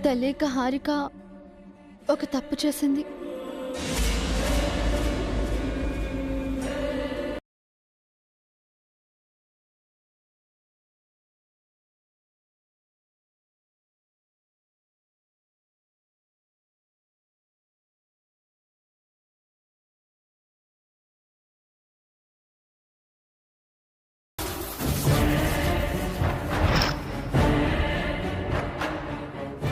తెలియక హారిక ఒక తప్పు చేసింది.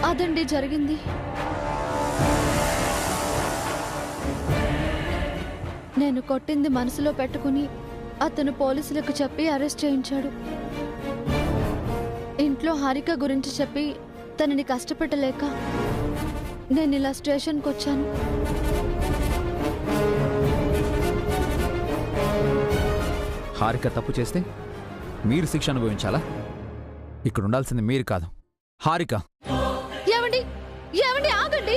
అదండి జరిగింది. నేను కొట్టింది మనసులో పెట్టుకుని అతను పోలీసులకు చెప్పి అరెస్ట్ చేయించాడు. ఇంట్లో హారిక గురించి చెప్పి తనని కష్టపెట్టలేక నేను ఇలా స్టేషన్కి వచ్చాను. హారిక తప్పు చేస్తే మీరు శిక్ష అనుభవించాలా? ఇక్కడ ఉండాల్సింది మీరు కాదు, హారిక. ఏమండి ఏమండి ఆగండి.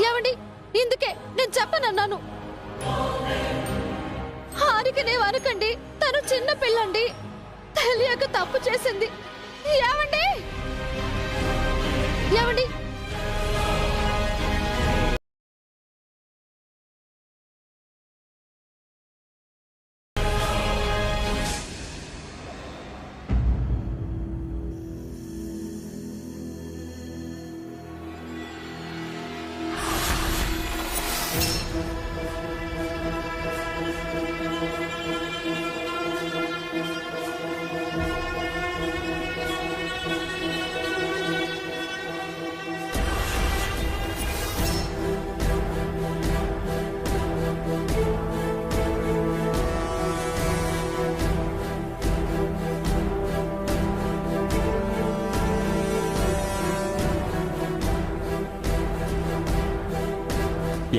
ఏమండి ఇందుకే నేను చెప్పనన్నాను. హారికనే వరకండి, తను చిన్న పిల్లండి, తెలియక తప్పు చేసింది. ఏమండి ఏమండి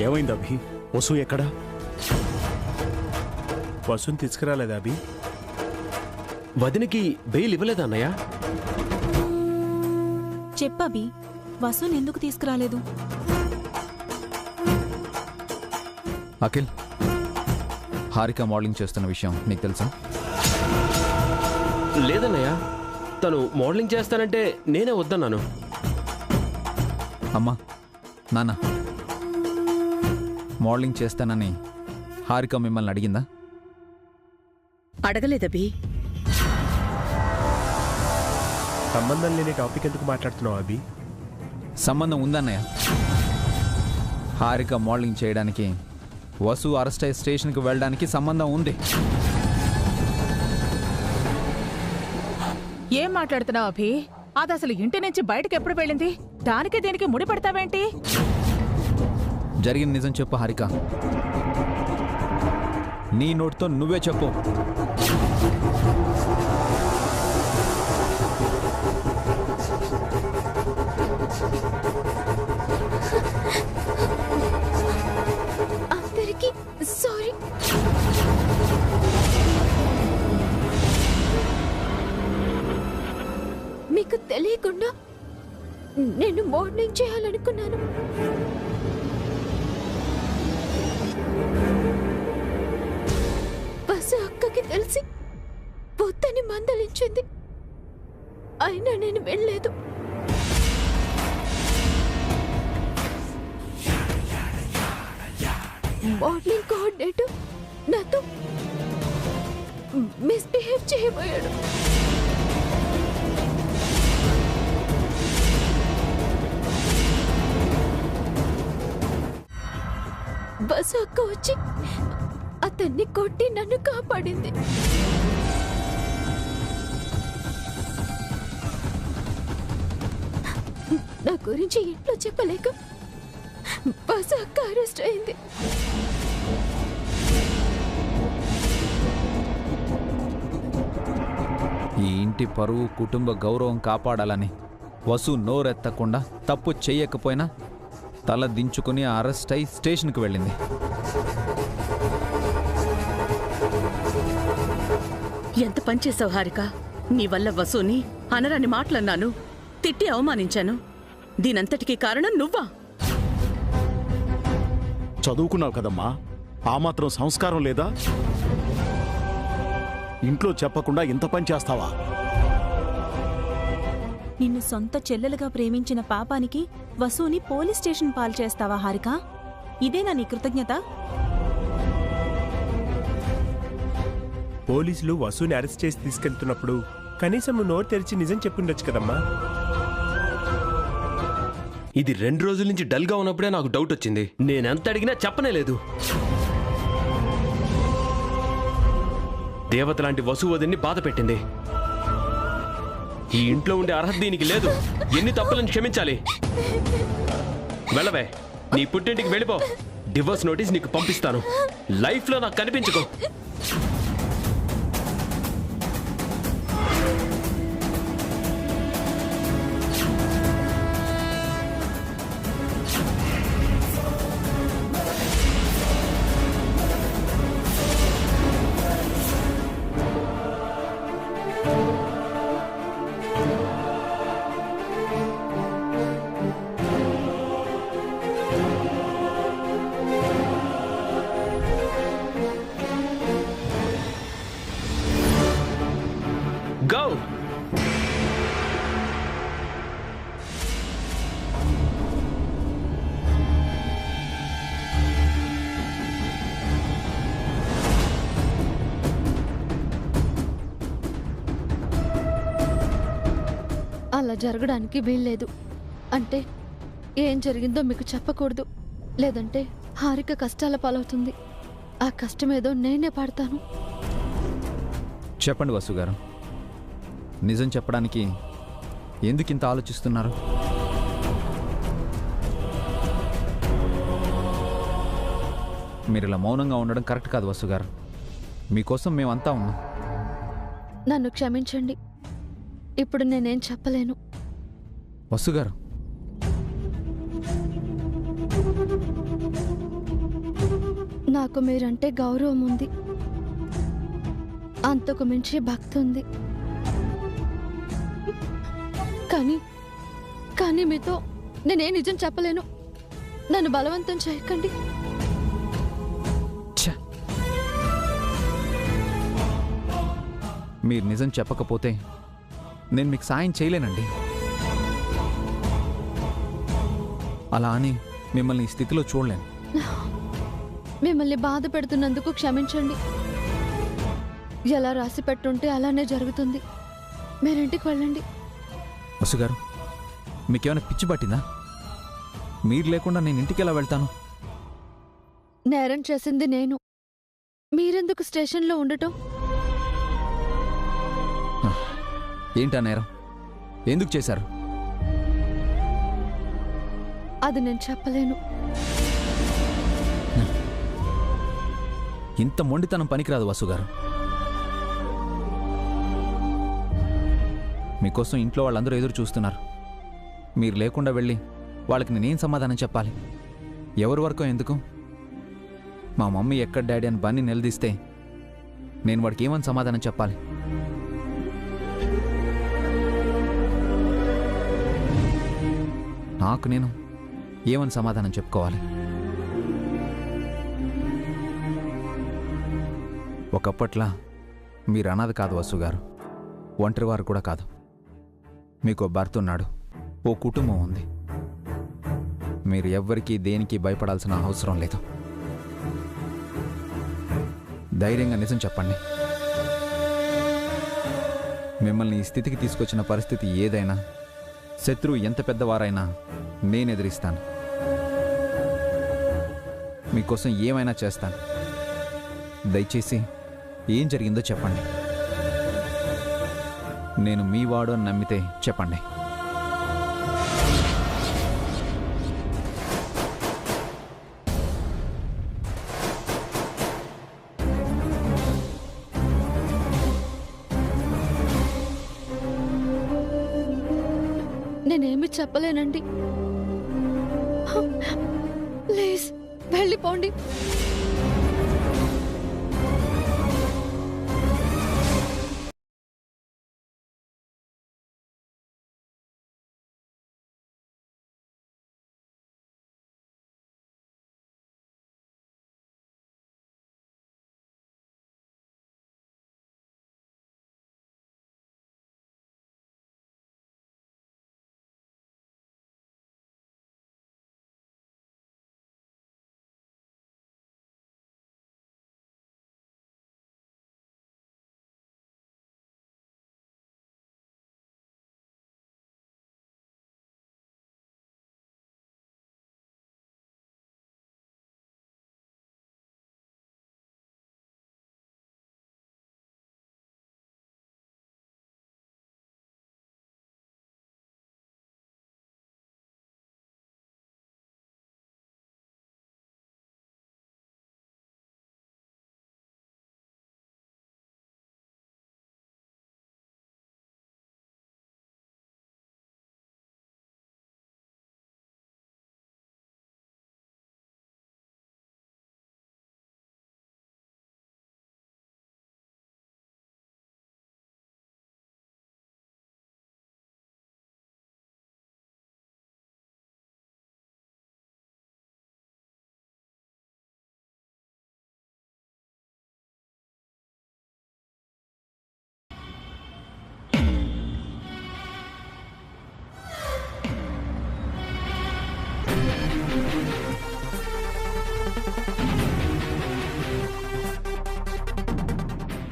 ఏమైంది అభి? వసు ఎక్కడా? వసుని తీసుకురాలేదా అభి? వదినకి బెయిల్ ఇవ్వలేదా అన్నయ్య? చెప్పబి, వసుని ఎందుకు తీసుకురాలేదు? అఖిల్, హారిక మోడలింగ్ చేస్తున్న విషయం నీకు తెలుసా? లేదన్నయ్య, తను మోడలింగ్ చేస్తానంటే నేనే వద్దన్నాను. అమ్మా, నాన్న, మోడలింగ్ చేస్తానని హారిక మిమ్మల్ని అడిగిందా? అడగలేదబి. సంబంధం లేని టాపిక్ ఎందుకు మాట్లాడుతున్నావు అభి? సంబంధం ఉందన్నయ్య. హారిక మోడలింగ్ చేయడానికి, వసు అరెస్ట్ అయ్యే స్టేషన్కి వెళ్ళడానికి సంబంధం ఉంది. ఏం మాట్లాడుతున్నావు అభి? అది అసలు ఇంటి నుంచి బయటకు ఎప్పుడు వెళ్ళింది? దానికి దీనికి ముడి పెడతావేంటి? జరిగిన నిజం చెప్పు హారిక. నీ నోటితో నువ్వే చెప్పు. అందరికీ సారీ. మీకు తెలియకుండా నేను మోడలింగ్ చేయాలనుకున్నాను. బస్సు అక్కకి తెలిసి పొద్దని మందలించింది, అయినా నేను వెళ్ళలేదు. మోడలింగ్ కోఆర్డినేటర్ నాతో మిస్బిహేవ్ చేయబోయాడు. బస్సు అక్క వచ్చి అతన్ని కొట్టి నన్ను కాపాడింది. నా గురించి ఇంట్లో చెప్పలేక బస్సు అక్క అరెస్ట్ అయింది. ఈ ఇంటి పరువు, కుటుంబ గౌరవం కాపాడాలని వసు నోరెత్తకుండా తప్పు చెయ్యకపోయినా తల దించుకుని అరెస్ట్ అయి స్టేషన్కి వెళ్ళింది. ఎంత పనిచేసావు హారిక? నీ వల్ల వసుని అనరాని మాటలన్నాను, తిట్టి అవమానించాను. దీనంతటికీ కారణం నువ్వా? చదువుకున్నావు కదమ్మా, ఆ మాత్రం సంస్కారం లేదా? ఇంట్లో చెప్పకుండా ఇంత పని చేస్తావా? నిన్ను సొంత చెల్లెలుగా ప్రేమించిన పాపానికి వసుని పోలీస్ స్టేషన్ పాలు చేస్తావా హారిక? ఇదేనా నీ కృతజ్ఞత? పోలీసులు వసుని అరెస్ట్ చేసి తీసుకెళ్తున్నప్పుడు కనీసం నువ్వు నోరు తెరిచి నిజం చెప్పుండొచ్చు కదమ్మా. ఇది 2 రోజుల నుంచి డల్గా ఉన్నప్పుడే నాకు డౌట్ వచ్చింది. నేనెంత అడిగినా చెప్పనే లేదు. దేవత లాంటి వసువదిని బాధ పెట్టింది. ఈ ఇంట్లో ఉండే అర్హత దీనికి లేదు. ఎన్ని తప్పులను క్షమించాలి? వెళ్ళవే, నీ పుట్టింటికి వెళ్ళిపో. డివోర్స్ నోటీస్ నీకు పంపిస్తాను. లైఫ్లో నాకు కనిపించుకో. Go! అలా జరగడానికి వీల్లేదు. అంటే ఏం జరిగిందో మీకు చెప్పకూడదు, లేదంటే హారిక కష్టాల పాలవుతుంది. ఆ కష్టమేదో నేనే పడతాను. చెప్పండి వసు గారు, నిజం చెప్పడానికి ఎందుకింత ఆలోచిస్తున్నారు? మీరు ఇలా మౌనంగా ఉండడం కరెక్ట్ కాదు వసు గారు. మీకోసం మేమంతా ఉన్నాం. నన్ను క్షమించండి, ఇప్పుడు నేనేం చెప్పలేను. వసు గారు, నాకు మీరంటే గౌరవం ఉంది, అంతకు మించి భక్తి ఉంది. కానీ మీతో నేనే నిజం చెప్పలేను. నన్ను బలవంతం చేయకండి. ఛ! మీరు నిజం చెప్పకపోతే నేను మీకు సాయం చేయలేనండి. అలా అని మిమ్మల్ని ఈ స్థితిలో చూడలేను. మిమ్మల్ని బాధ పెడుతున్నందుకు క్షమించండి. ఎలా రాసి పెట్టుంటే అలానే జరుగుతుంది. మీరింటికి వెళ్ళండి. వసు గారు, మీకేమైనా పిచ్చి పట్టిందా? మీరు లేకుండా నేను ఇంటికి ఎలా వెళ్తాను? నేరం చేసింది నేను, మీరెందుకు స్టేషన్లో ఉండటం? ఏంటా నేరం? ఎందుకు చేశారు? అది నేను చెప్పలేను. ఇంత మొండితనం పనికిరాదు వసు గారు. మీకోసం ఇంట్లో వాళ్ళందరూ ఎదురు చూస్తున్నారు. మీరు లేకుండా వెళ్ళి వాళ్ళకి నేనేం సమాధానం చెప్పాలి? ఎవరి వరకు ఎందుకు? మా మమ్మీ ఎక్కడ డాడీ అని బన్నీ నిలదీస్తే నేను వాడికి ఏమని సమాధానం చెప్పాలి? నాకు నేను ఏమని సమాధానం చెప్పుకోవాలి? ఒకప్పట్లా మీరు అనాథ కాదు వసు గారు, ఒంటరివారు కూడా కాదు. మీకు భర్త ఉన్నాడు, ఓ కుటుంబం ఉంది. మీరు ఎవ్వరికీ దేనికి భయపడాల్సిన అవసరం లేదు. ధైర్యంగా నిజం చెప్పండి. మిమ్మల్ని ఈ స్థితికి తీసుకొచ్చిన పరిస్థితి ఏదైనా, శత్రువు ఎంత పెద్దవారైనా నేను ఎదిరిస్తాను. మీకోసం ఏమైనా చేస్తాను. దయచేసి ఏం జరిగిందో చెప్పండి. నేను మీ వాడు అని నమ్మితే చెప్పండి. నేనేమి చెప్పలేనండి. ప్లీజ్ వెళ్ళిపోండి.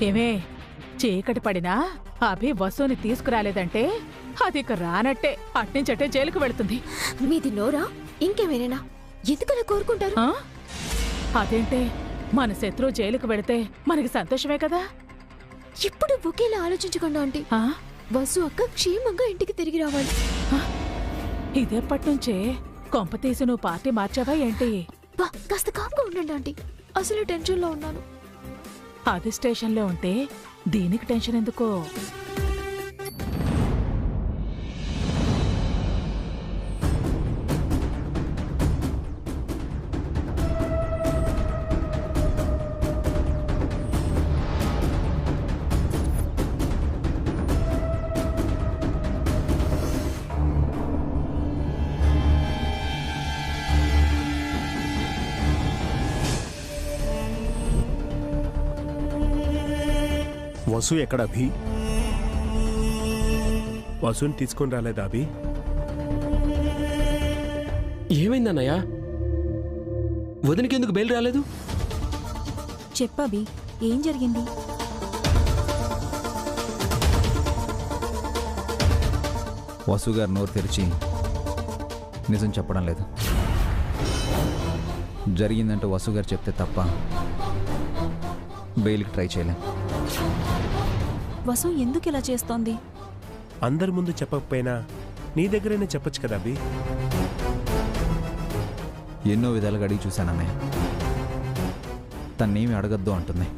ఏమే చీకటి పడినా అభి వసుని తీసుకురాలేదంటే అది ఇక రానట్టే అట్నుంచట్టే జైలుకు వెళుతుంది. మీది నోరా ఇంకేమైనా ఎందుకలా కోరుకుంటారు? ఆ? అదేంటే మన శత్రువు జైలుకు వెళితే మనకి సంతోషమే కదా. ఇప్పుడు ఒకేలా ఆలోచించకుండా ఆంటీ. ఆ? వసు అక్క క్షేమంగా ఇంటికి తిరిగి రావాలి. ఇదేపట్నుంచే కొంపతీసి నువ్వు పార్టీ మార్చావా ఏంటి? కాస్త కామ్గా ఉండండి ఆంటీ, అసలు టెన్షన్లో ఉన్నాను. అది స్టేషన్లో ఉంటే దీనికి టెన్షన్ ఎందుకో? వసు ఎక్కడ అభి? వసుని తీసుకొని రాలేదా అభి? ఏమైందన్నయ్య? వదినకి ఎందుకు బెయిల్ రాలేదు? చెప్పబి, ఏం జరిగింది? వసు గారు నోరు తెరిచి నిజం చెప్పడం లేదు. జరిగిందంటే వసు గారు చెప్తే తప్ప బెయిల్కి ట్రై చేయలేం. వసు ఎందుకు ఇలా చేస్తోంది? అందరి ముందు చెప్పకపోయినా నీ దగ్గరైనా చెప్పొచ్చు కదా అభి. ఎన్నో విధాలుగా అడిగి చూశానన్నయ్య, తన్నేమి అడగద్దు అంటుంది.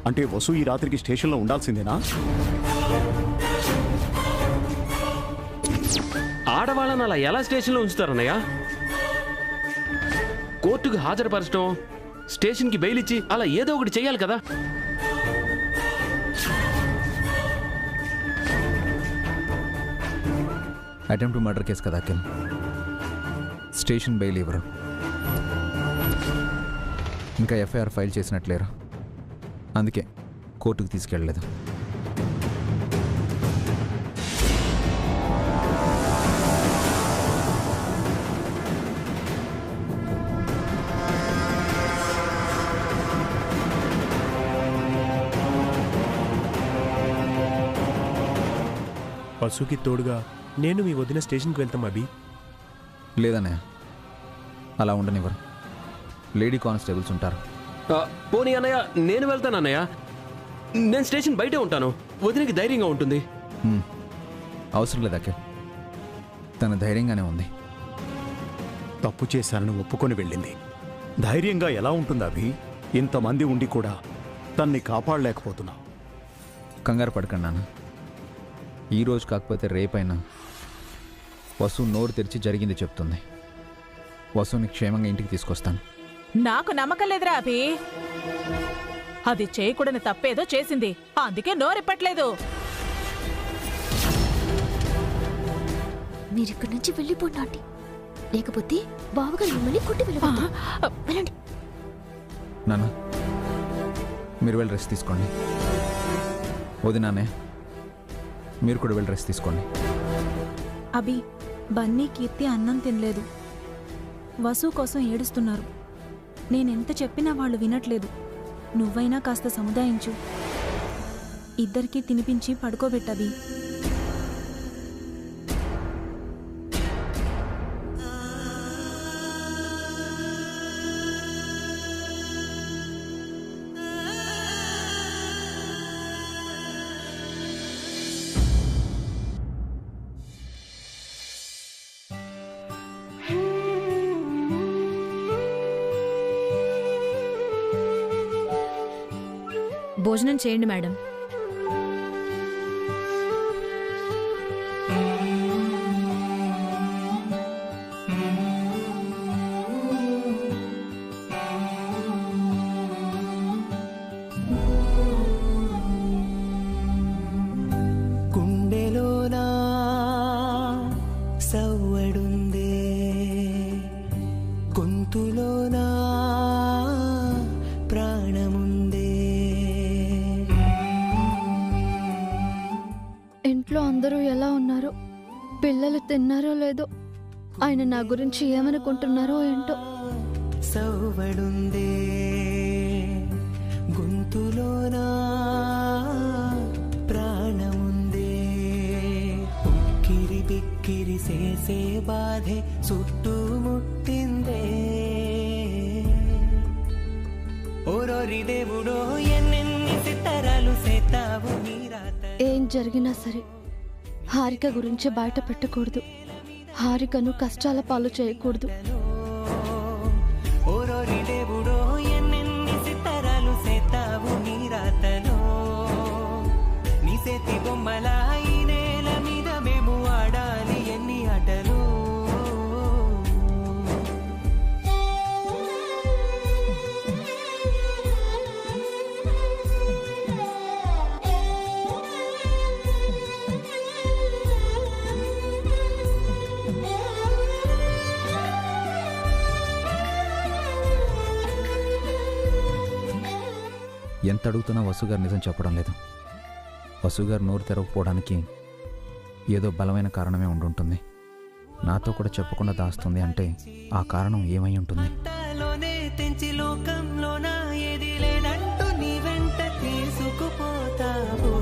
అంటే వసు ఈ రాత్రికి స్టేషన్లో ఉండాల్సిందేనా? ఆడవాళ్ళని అలా ఎలా స్టేషన్లో ఉంచుతారన్నయ్య? కోర్టుకు హాజరుపరచడం, స్టేషన్కి బెయిల్ ఇచ్చి అలా ఏదో ఒకటి చెయ్యాలి కదా. అటెంప్ట్ మర్డర్ కేసు కదా అఖిల్, స్టేషన్ బెయిల్ ఇవ్వరు. ఇంకా ఎఫ్ఐఆర్ ఫైల్ చేసినట్లేరు, అందుకే కోర్టుకు తీసుకెళ్ళలేదు. వసుకి తోడుగా నేను మీ వదిన స్టేషన్కి వెళ్తాం అభి. లేదన్నయ్య, అలా ఉండనివ్వరు. లేడీ కానిస్టేబుల్స్ ఉంటారు. పోనీ అన్నయ్య, నేను వెళ్తాను అన్నయ్య. నేను స్టేషన్ బయటే ఉంటాను, వదినకి ధైర్యంగా ఉంటుంది. అవసరం లేదు అఖిల్, తన ధైర్యంగానే ఉంది. తప్పు చేశానని ఒప్పుకొని వెళ్ళింది. ధైర్యంగా ఎలా ఉంటుంది అభి? ఇంతమంది ఉండి కూడా తన్ని కాపాడలేకపోతున్నా. కంగారు పడకండి నాన్న, ఈరోజు కాకపోతే రేపైనా వసు నోరు తెరిచి జరిగింది చెప్తుంది. వసుని క్షేమంగా ఇంటికి తీసుకొస్తాను. నాకు నమ్మకం లేదురా అభి. అది చేయకూడని తప్పేదో చేసింది, అందుకే నోరిప్పట్లేదు. మీరిక్కడి నుంచి వెళ్ళిపోండి ఆంటీ, లేకపోతే బావగారు మిమ్మల్ని కొట్టి వెళ్ళండి. నాన్న మీరు వెళ్ళి రెస్ట్ తీసుకోండి. వదినానే మీరు కూడా వెళ్ళి రెస్ట్ తీసుకోండి. అభి, బన్నీ కీర్తి అన్నం తినలేదు. వసు కోసం ఏడుస్తున్నారు. నేనెంత చెప్పినా వాళ్ళు వినట్లేదు. నువ్వైనా కాస్త సముదాయించు. ఇద్దరికీ తినిపించి పడుకోబెట్టవి. భోజనం చేయండి మేడం. గుండెలోనా సవ్వడుందే, గొంతులోనా ప్రాణముందే. ఇంట్లో అందరూ ఎలా ఉన్నారో, పిల్లలు తిన్నారో లేదో, ఆయన నా గురించి ఏమనుకుంటున్నారో ఏంటో. సవ్వడుందే, గొంతు గొంతులోనా ప్రాణముందే ఉక్కిరి బిక్కిరి చేసే బాధే చుట్టుముట్టిందే ఓరోరి దేవుడో ఎన్నెన్ని సితారాలు సేతావు నీరాత ఏం జరిగినా సరే హారిక గురించి బయట పెట్టకూడదు. హారికను కష్టాల పాలు చేయకూడదు. ఓరోరి దేవుడో ఎన్నెన్ని సితారాలు సేతావు నీరాతలో నీ చేతి బొమ్మలా ఈ నేల మీద మేము ఆడాలి ఎన్ని ఆటలు. ఎంత అడుగుతున్నా వసుగారు నిజం చెప్పడం లేదు. వసుగారు నోరు తెరవకపోవడానికి ఏదో బలమైన కారణమే ఉండుంటుంది. నాతో కూడా చెప్పకుండా దాస్తుంది అంటే ఆ కారణం ఏమై ఉంటుంది? లోనే తెంచి లోకంలోన ఏది లేనంటూ నీ వెంట తీసుకుపోతావు.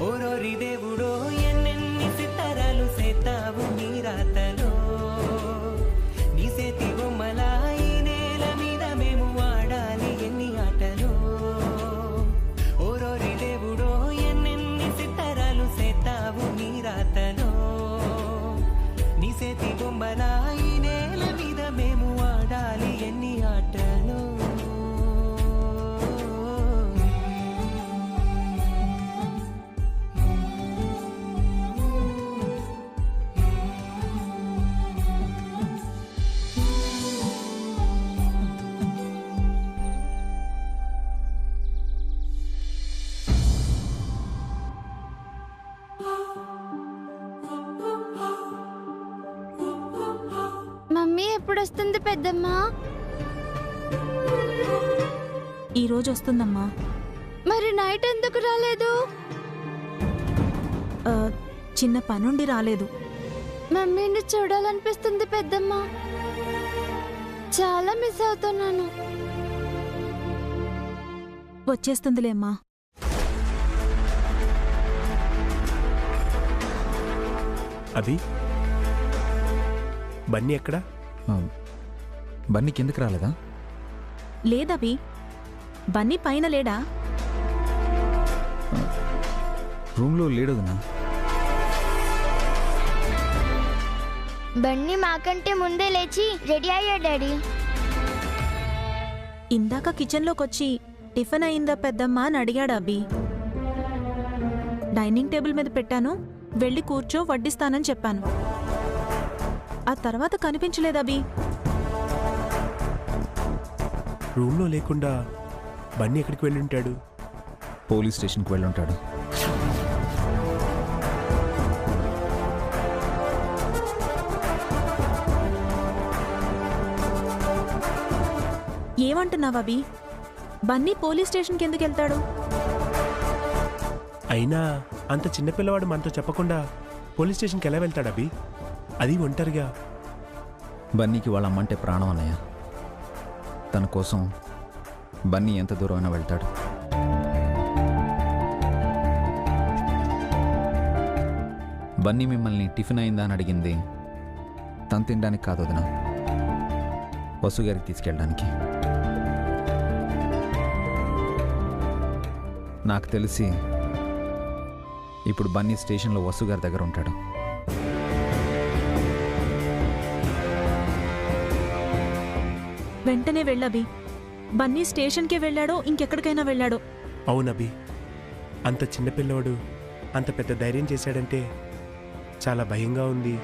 ఓరోరి దేవుడో ఎన్నెన్ని సితారాలు సేతావు నీరాతలో నీ చేతి బొమ్మలా ఈ నేల మీద మేము ఆడాలి ఎన్ని ఆటలు. ఓరోరి దేవుడో ఎన్నెన్ని సితారాలు సేతావు నీరాతలో నీ చేతి బొమ్మలా ఈ నేల మీద మేము ఆడాలి ఎన్ని ఆటలు. మమ్మీ ఎప్పుడు వస్తుంది పెద్దమ్మా? ఈ రోజు వస్తుందమ్మా. మరి నైట్ ఎందుకు రాలేదు? చిన్న పనుండి రాలేదు. మమ్మీని చూడాలనిపిస్తుంది పెద్దమ్మా. చాలా మిస్ అవుతున్నాను. వచ్చేస్తుందిలేమ్మా. అభి, బన్నీ ఎక్కడా? బన్నీ కిందకి రాలేదా? లేదభి, బన్నీ పైన లేడా? రూమ్లో లేడుదనా? బన్నీ మాకంటే ముందే లేచి రెడీ అయ్యా డాడీ. ఇందాక కిచెన్లోకొచ్చి టిఫిన్ అయిందా పెద్దమ్మా అని అడిగాడు అభి. డైనింగ్ టేబుల్ మీద పెట్టాను, వెళ్ళి కూర్చో వడ్డిస్తానని చెప్పాను. ఆ తర్వాత కనిపించలేదు అభి. రూమ్లో లేకుండా బన్నీ ఎక్కడికి వెళ్ళి ఉంటాడు? పోలీస్ స్టేషన్కి వెళ్ళి ఉంటాడు. ఏమంటున్నావు అభి? బన్నీ పోలీస్ స్టేషన్కి ఎందుకు వెళ్తాడు? అయినా అంత చిన్నపిల్లవాడు మనతో చెప్పకుండా పోలీస్ స్టేషన్కి ఎలా వెళ్తాడు అభి? అది ఒంటరిగా. బన్నీకి వాళ్ళ అమ్మంటే ప్రాణం అన్నయ్య. తన కోసం బన్నీ ఎంత దూరమైనా వెళ్తాడు. బన్నీ మిమ్మల్ని టిఫిన్ అయిందా అని అడిగింది తను తినడానికి కాదు వదినా, వసుగారికి తీసుకెళ్ళడానికి. నాకు తెలిసి ఇప్పుడు బన్నీ స్టేషన్లో వసుగారి దగ్గర ఉంటాడు. వెంటనే వెళ్ళబి. బన్నీ స్టేషన్కే వెళ్ళాడో ఇంకెక్కడికైనా వెళ్ళాడో. అవునభి, అంత చిన్నపిల్లవాడు అంత పెద్ద ధైర్యం చేశాడంటే చాలా భయంగా ఉంది.